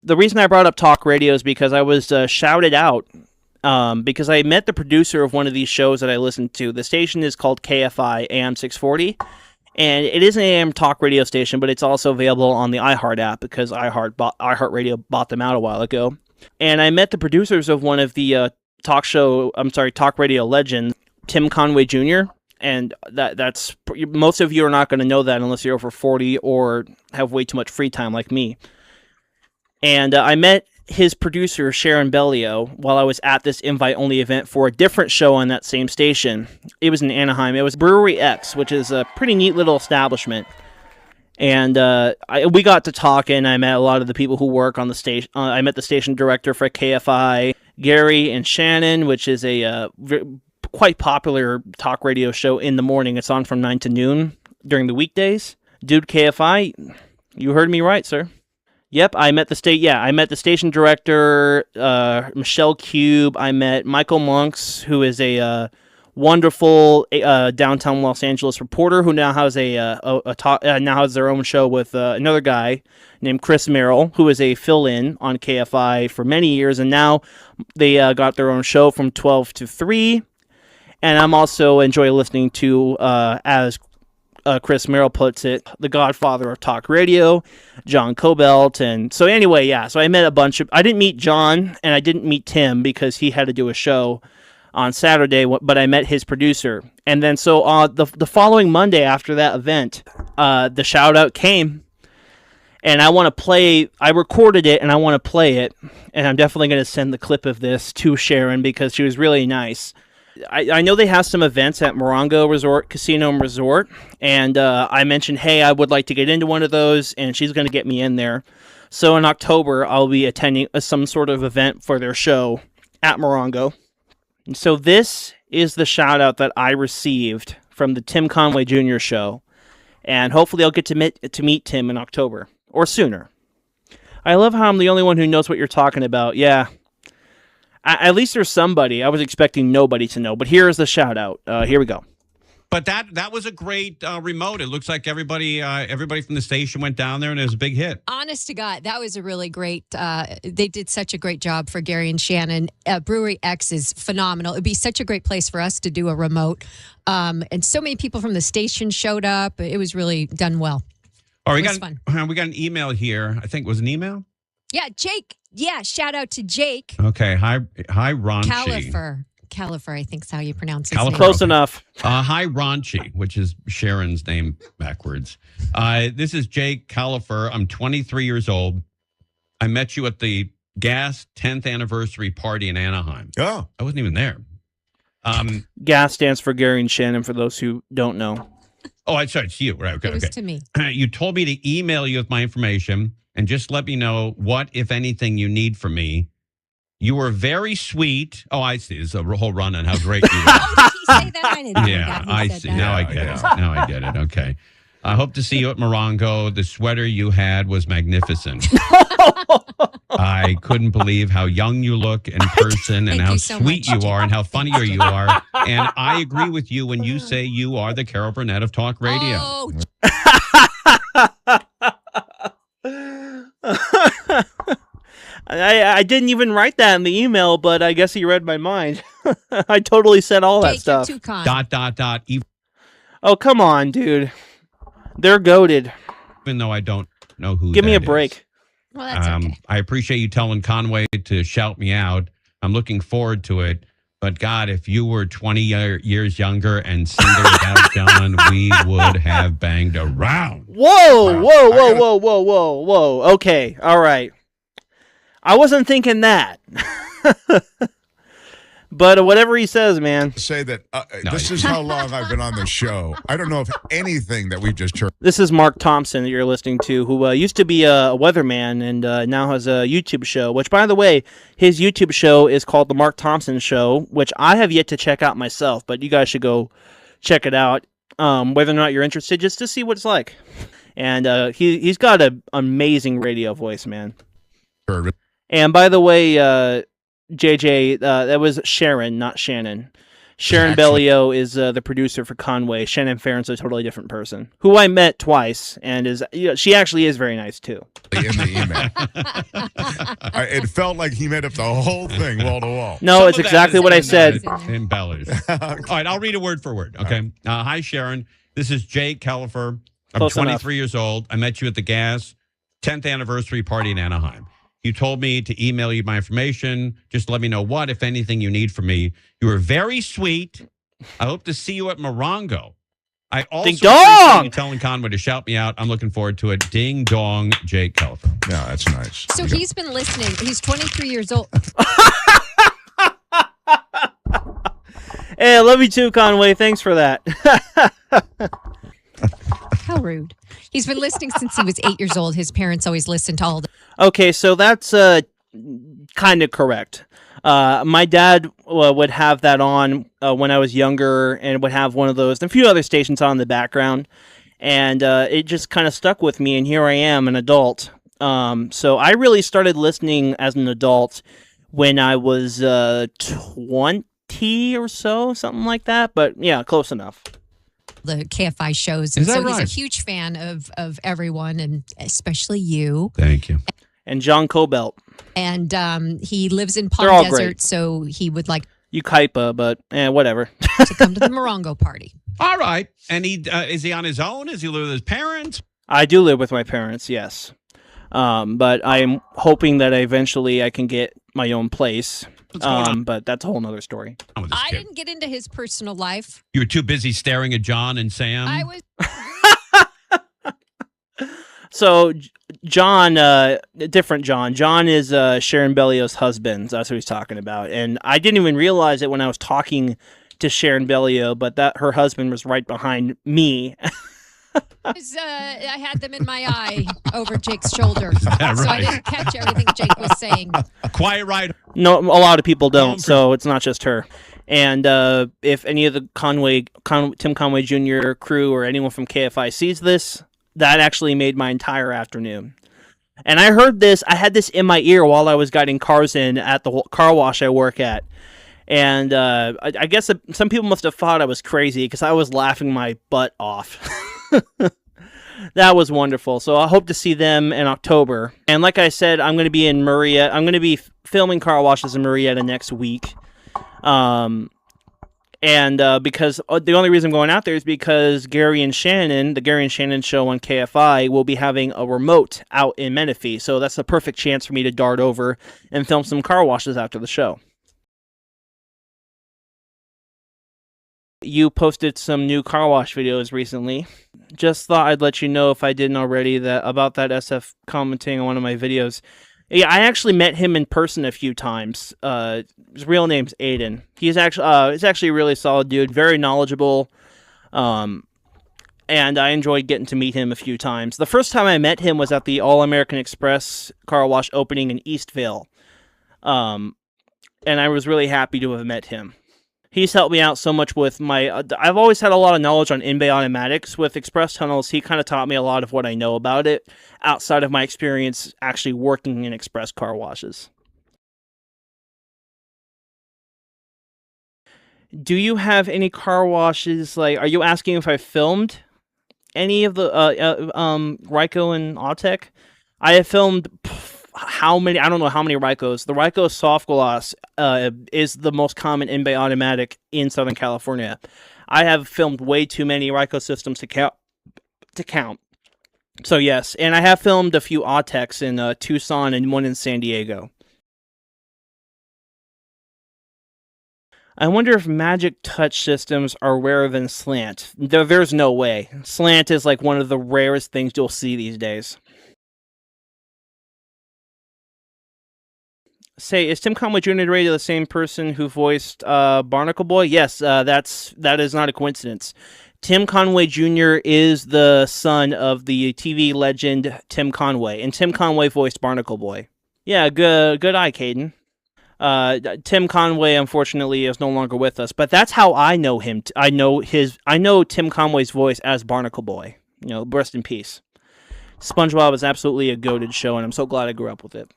the reason I brought up talk radio is because I was shouted out because I met the producer of one of these shows that I listened to. The station is called KFI AM 640, and it is an AM talk radio station, but it's also available on the iHeart app because iHeartRadio bought them out a while ago. And I met the producers of one of the talk radio legends, Tim Conway Jr., and that's most of you are not going to know that unless you're over 40 or have way too much free time like me. And I met his producer, Sharon Bellio, while I was at this invite-only event for a different show on that same station. It was in Anaheim. It was Brewery X, which is a pretty neat little establishment. And we got to talking. I met a lot of the people who work on the station. I met the station director for KFI, Gary and Shannon, which is a quite popular talk radio show in the morning. It's on from 9 to noon during the weekdays. Dude, KFI, you heard me right, sir. Yep, I met the station director, Michelle Cube. I met Michael Monks, who is a wonderful downtown Los Angeles reporter who now has now has their own show with another guy named Chris Merrill, who is a fill-in on KFI for many years, and now they got their own show from 12 to 3. And I'm also enjoy listening to, as Chris Merrill puts it, the godfather of talk radio, John Cobelt. And so anyway, so I met I didn't meet John and I didn't meet Tim because he had to do a show on Saturday, but I met his producer. And then so the following Monday after that event, the Shoutout came, and I recorded it and I want to play it, and I'm definitely going to send the clip of this to Sharon because she was really nice. I know they have some events at Morongo Resort, Casino and Resort, and I mentioned, hey, I would like to get into one of those, and she's going to get me in there. So in October, I'll be attending some sort of event for their show at Morongo. And so this is the shout-out that I received from the Tim Conway Jr. show, and hopefully I'll get to meet Tim in October, or sooner. I love how I'm the only one who knows what you're talking about. Yeah. At least there's somebody. I was expecting nobody to know, but here is the shout out. Here we go. But that was a great remote. It looks like everybody from the station went down there, and it was a big hit. Honest to God, that was a really great. They did such a great job for Gary and Shannon. Brewery X is phenomenal. It'd be such a great place for us to do a remote, and so many people from the station showed up. It was really done well. Oh, we got an email here. I think it was an email. Yeah, Jake. Yeah, shout out to Jake. Okay, hi, Raunchy. Califer, I think is how you pronounce his name. Close enough. Hi, Raunchy, which is Sharon's name backwards. This is Jake Califer. I'm 23 years old. I met you at the GAS 10th anniversary party in Anaheim. Oh. I wasn't even there. GAS stands for Gary and Shannon, for those who don't know. Oh, I'm sorry, it's you. Right, okay, it was to me. You told me to email you with my information and just let me know what, if anything, you need from me. You were very sweet. Oh, I see. There's a whole run on how great you were. Oh, did he say that? I didn't Yeah, I see. Now I get it. Now I get it. Okay. I hope to see you at Morongo. The sweater you had was magnificent. I couldn't believe how young you look in person and how sweet you are and how funnier you are. And I agree with you when you say you are the Carol Burnett of talk radio. Oh. I didn't even write that in the email, but I guess he read my mind. I totally said all that stuff. Oh, come on, dude. They're goated. Even though I don't know who Give me a break. Well, that's okay. I appreciate you telling Conway to shout me out. I'm looking forward to it. But God, if you were 20 years younger and single without John, we would have banged around. Whoa. Okay, all right. I wasn't thinking that. But whatever he says, man. Say that this is how long I've been on the show. I don't know if anything that we've just heard. This is Mark Thompson that you're listening to, who used to be a weatherman and now has a YouTube show, which, by the way, his YouTube show is called The Mark Thompson Show, which I have yet to check out myself, but you guys should go check it out, whether or not you're interested, just to see what it's like. And he's got an amazing radio voice, man. Sure. And by the way, JJ, that was Sharon, not Shannon. Sharon Bellio is the producer for Conway. Shannon Farron's a totally different person, who I met twice, and she actually is very nice too. in the email. It felt like he made up the whole thing wall to wall. No, Some it's of that exactly is what I said. Embellished. All right, I'll read it word for word. Okay. Hi, Sharon. This is JK24. I'm Close 23 enough. years old. I met you at the Gas 10th anniversary party in Anaheim. You told me to email you my information. Just let me know what, if anything, you need from me. You were very sweet. I hope to see you at Morongo. I also Ding dong! appreciate you telling Conway to shout me out. I'm looking forward to it. Ding dong, Jake Califer. Yeah, that's nice. So he's been listening. He's 23 years old. Hey, I love you too, Conway. Thanks for that. How rude. He's been listening since he was 8 years old. His parents always listened to all the. Okay, so that's kind of correct. My dad would have that on when I was younger and would have one of those and a few other stations on in the background. And it just kind of stuck with me, and here I am, an adult. So I really started listening as an adult when I was 20 or so, something like that. But yeah, close enough. The KFI shows. Is And that so right? he's a huge fan of everyone, and especially you. Thank you. And John Cobelt. And he lives in They're Palm all Desert, great. so he would like Ukaipa, but whatever. to come to the Morongo party. All right. And he is he on his own? Is he live with his parents? I do live with my parents, yes. But I'm hoping that eventually I can get my own place. What's going on But that's a whole nother story. with this I kid? didn't get into his personal life. You were too busy staring at John and Sam? I was. So John, different John. John is Sharon Bellio's husband. That's what he's talking about. And I didn't even realize it when I was talking to Sharon Bellio, but that her husband was right behind me. I had them in my eye over Jake's shoulder, that so I right? didn't catch everything Jake was saying. Quiet ride. No, a lot of people don't, so it's not just her. And if any of the Tim Conway Jr. crew or anyone from KFI sees this, that actually made my entire afternoon. And I heard this, I had this in my ear while I was guiding cars in at the car wash I work at. And I guess some people must have thought I was crazy because I was laughing my butt off. That was wonderful. So I hope to see them in October. And like I said, I'm going to be in Marietta. I'm going to be filming car washes in Marietta next week. Because the only reason I'm going out there is because Gary and Shannon, the Gary and Shannon show on KFI, will be having a remote out in Menifee. So that's the perfect chance for me to dart over and film some car washes after the show. You posted some new car wash videos recently. Just thought I'd let you know, if I didn't already, that about that SF commenting on one of my videos. Yeah, I actually met him in person a few times. His real name's Aiden. He's actually a really solid dude, very knowledgeable, and I enjoyed getting to meet him a few times. The first time I met him was at the All American Express car wash opening in Eastville, and I was really happy to have met him. He's helped me out so much with my... I've always had a lot of knowledge on in-bay automatics with express tunnels. He kind of taught me a lot of what I know about it outside of my experience actually working in express car washes. Do you have any car washes, like... Are you asking if I filmed any of the Ryko and Autech? I have filmed... How many? I don't know how many Rykos. The Ryko Soft Gloss is the most common in-bay automatic in Southern California. I have filmed way too many Ryko systems to count. So yes, and I have filmed a few Autechs in Tucson and one in San Diego. I wonder if Magic Touch systems are rarer than Slant. There's no way. Slant is like one of the rarest things you'll see these days. Say, is Tim Conway Jr. Radio the same person who voiced Barnacle Boy? Yes, that is not a coincidence. Tim Conway Jr. is the son of the TV legend Tim Conway, and Tim Conway voiced Barnacle Boy. Yeah, good eye, Caden. Tim Conway, unfortunately, is no longer with us, but that's how I know him. I know Tim Conway's voice as Barnacle Boy. You know, rest in peace. SpongeBob is absolutely a goated show, and I'm so glad I grew up with it.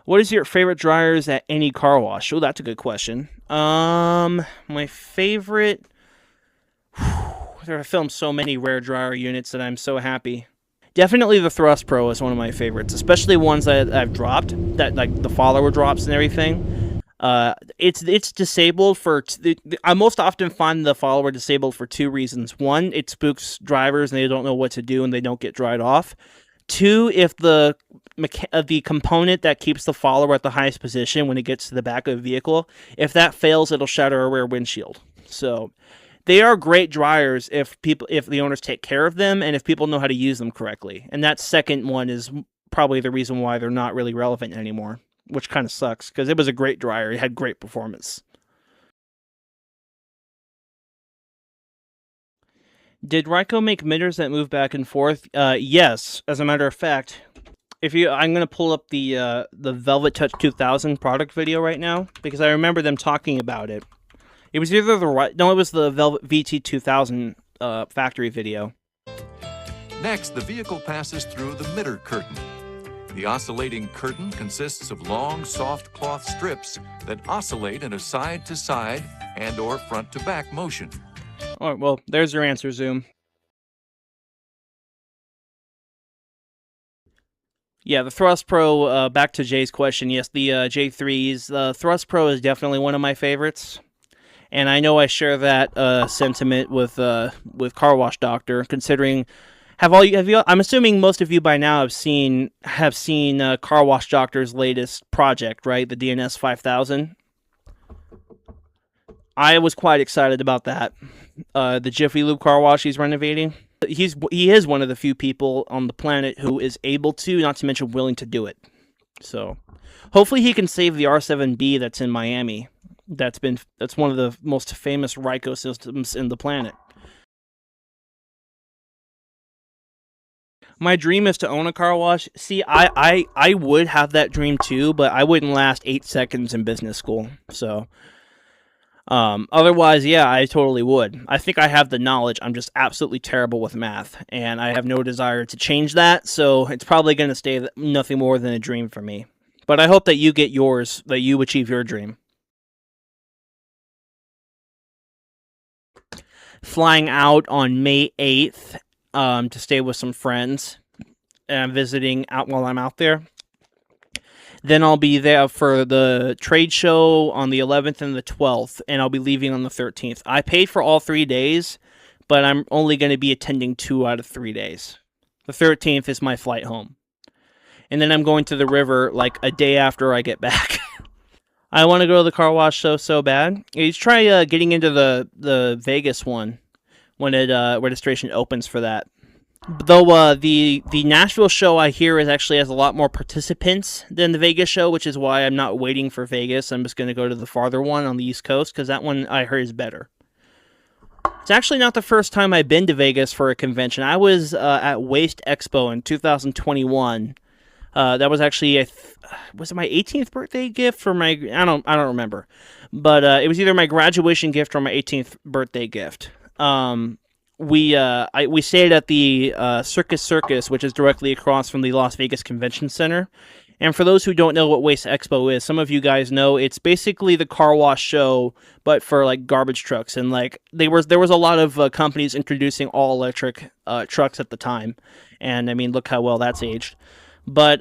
What is your favorite dryers at any car wash? Oh, that's a good question. My favorite... I filmed so many rare dryer units that I'm so happy. Definitely the Thrust Pro is one of my favorites, especially ones that I've dropped, that like the follower drops and everything. It's disabled for. I most often find the follower disabled for two reasons. One, it spooks drivers and they don't know what to do and they don't get dried off. Two, if the component that keeps the follower at the highest position when it gets to the back of the vehicle, if that fails, it'll shatter a rear windshield. So they are great dryers if the owners take care of them and if people know how to use them correctly. And that second one is probably the reason why they're not really relevant anymore, which kind of sucks because it was a great dryer. It had great performance. Did Ryko make mitters that move back and forth? Yes. As a matter of fact, I'm gonna pull up the Velvet Touch 2000 product video right now because I remember them talking about it. It was either it was the Velvet VT 2000 factory video. Next, the vehicle passes through the mitter curtain. The oscillating curtain consists of long, soft cloth strips that oscillate in a side-to-side and/or front-to-back motion. All right, well, there's your answer, Zoom. Yeah, the Thrust Pro, back to Jay's question, yes, the J3s, the Thrust Pro is definitely one of my favorites. And I know I share that sentiment with Car Wash Doctor, considering I'm assuming most of you by now have seen Car Wash Doctor's latest project, right? The DNS 5000. I was quite excited about that. The Jiffy Lube car wash he's renovating. He is one of the few people on the planet who is able to, not to mention willing to do it. So hopefully he can save the R7B that's in Miami. That's one of the most famous Ryko systems in the planet. My dream is to own a car wash. See, I would have that dream too, but I wouldn't last 8 seconds in business school. So, otherwise, yeah, I totally would. I think I have the knowledge. I'm just absolutely terrible with math, and I have no desire to change that. So it's probably going to stay nothing more than a dream for me. But I hope that you get yours, that you achieve your dream. Flying out on May 8th to stay with some friends, and I'm visiting out while I'm out there. Then I'll be there for the trade show on the 11th and the 12th, and I'll be leaving on the 13th. I paid for all 3 days, but I'm only going to be attending 2 out of 3 days. The 13th is my flight home. And then I'm going to the river like a day after I get back. I want to go to the car wash show so bad. You should try getting into the Vegas one when registration opens for that. Though the Nashville show I hear actually has a lot more participants than the Vegas show, which is why I'm not waiting for Vegas. I'm just going to go to the farther one on the East Coast because that one I heard is better. It's actually not the first time I've been to Vegas for a convention. I was at Waste Expo in 2021. That was actually was it my 18th birthday gift or my I don't remember, but it was either my graduation gift or my 18th birthday gift. We stayed at the Circus, which is directly across from the Las Vegas Convention Center. And for those who don't know what Waste Expo is, some of you guys know it's basically the car wash show, but for like garbage trucks. And like there was a lot of companies introducing all electric trucks at the time. And I mean, look how well that's aged. But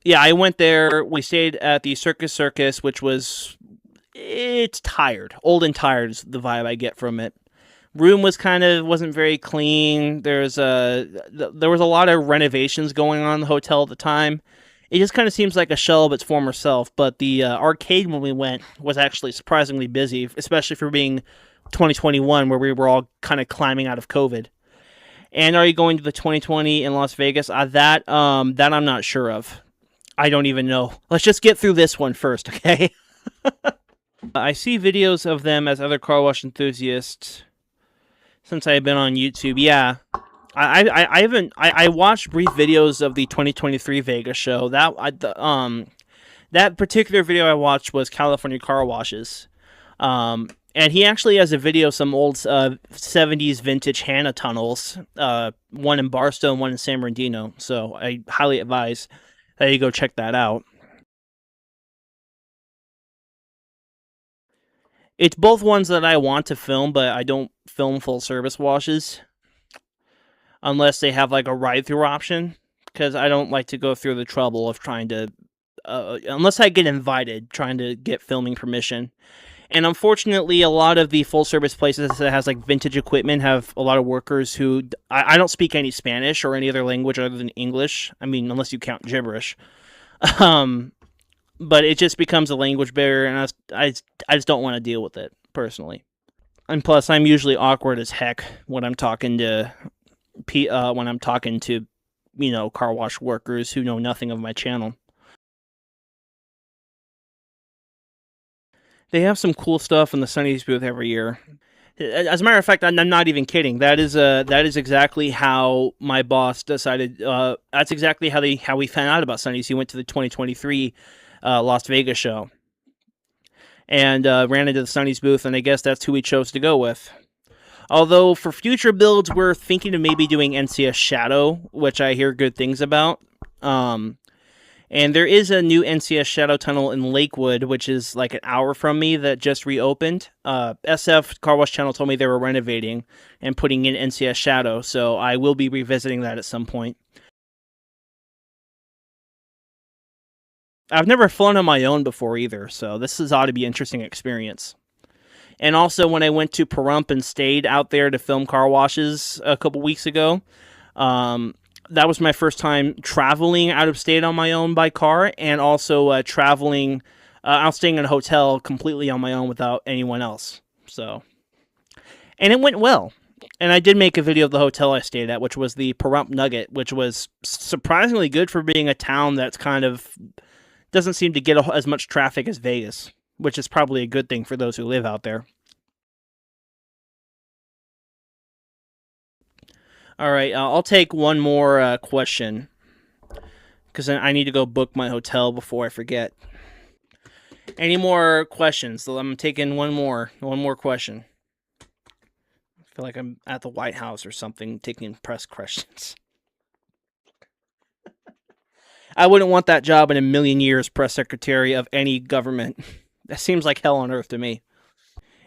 yeah, I went there. We stayed at the Circus, which it's tired. Old and tired is the vibe I get from it. Room wasn't very clean. There was a lot of renovations going on in the hotel at the time. It just kind of seems like a shell of its former self. But the arcade when we went was actually surprisingly busy, especially for being 2021, where we were all kind of climbing out of COVID. And are you going to the 2020 in Las Vegas? That I'm not sure of. I don't even know. Let's just get through this one first, okay? I see videos of them as other car wash enthusiasts since I've been on YouTube. Yeah, I watched brief videos of the 2023 Vegas show. That particular video I watched was California Car Washes. And he actually has a video of some old 70s vintage Hannah tunnels, one in Barstow and one in San Bernardino. So I highly advise that you go check that out. It's both ones that I want to film, but I don't film full service washes unless they have like a ride-through option, because I don't like to go through the trouble of trying to, unless I get invited, trying to get filming permission. And unfortunately, a lot of the full-service places that has like vintage equipment have a lot of workers who I don't speak any Spanish or any other language other than English. I mean, unless you count gibberish. But it just becomes a language barrier, and I just don't want to deal with it personally. And plus, I'm usually awkward as heck when I'm talking to car wash workers who know nothing of my channel. They have some cool stuff in the Sunny's booth every year. As a matter of fact, I'm not even kidding. That is exactly how my boss decided. That's exactly how we found out about Sunny's. He went to the 2023 Las Vegas show and ran into the Sunny's booth, and I guess that's who he chose to go with. Although for future builds, we're thinking of maybe doing NCS Shadow, which I hear good things about. And there is a new NCS Shadow tunnel in Lakewood, which is like an hour from me, that just reopened. SF Car Wash Channel told me they were renovating and putting in NCS Shadow, so I will be revisiting that at some point. I've never flown on my own before either, so this ought to be an interesting experience. And also, when I went to Pahrump and stayed out there to film car washes a couple weeks ago, that was my first time traveling out of state on my own by car, and also traveling. I was staying in a hotel completely on my own without anyone else. So, and it went well. And I did make a video of the hotel I stayed at, which was the Pahrump Nugget, which was surprisingly good for being a town that's kind of doesn't seem to get as much traffic as Vegas, which is probably a good thing for those who live out there. All right, I'll take one more question, because I need to go book my hotel before I forget. Any more questions? So I'm taking one more question. I feel like I'm at the White House or something, taking press questions. I wouldn't want that job in a million years, press secretary of any government. That seems like hell on earth to me.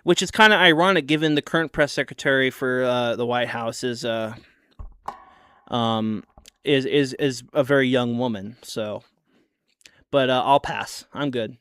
Which is kind of ironic, given the current press secretary for the White House is a very young woman. So, but I'll pass. I'm good.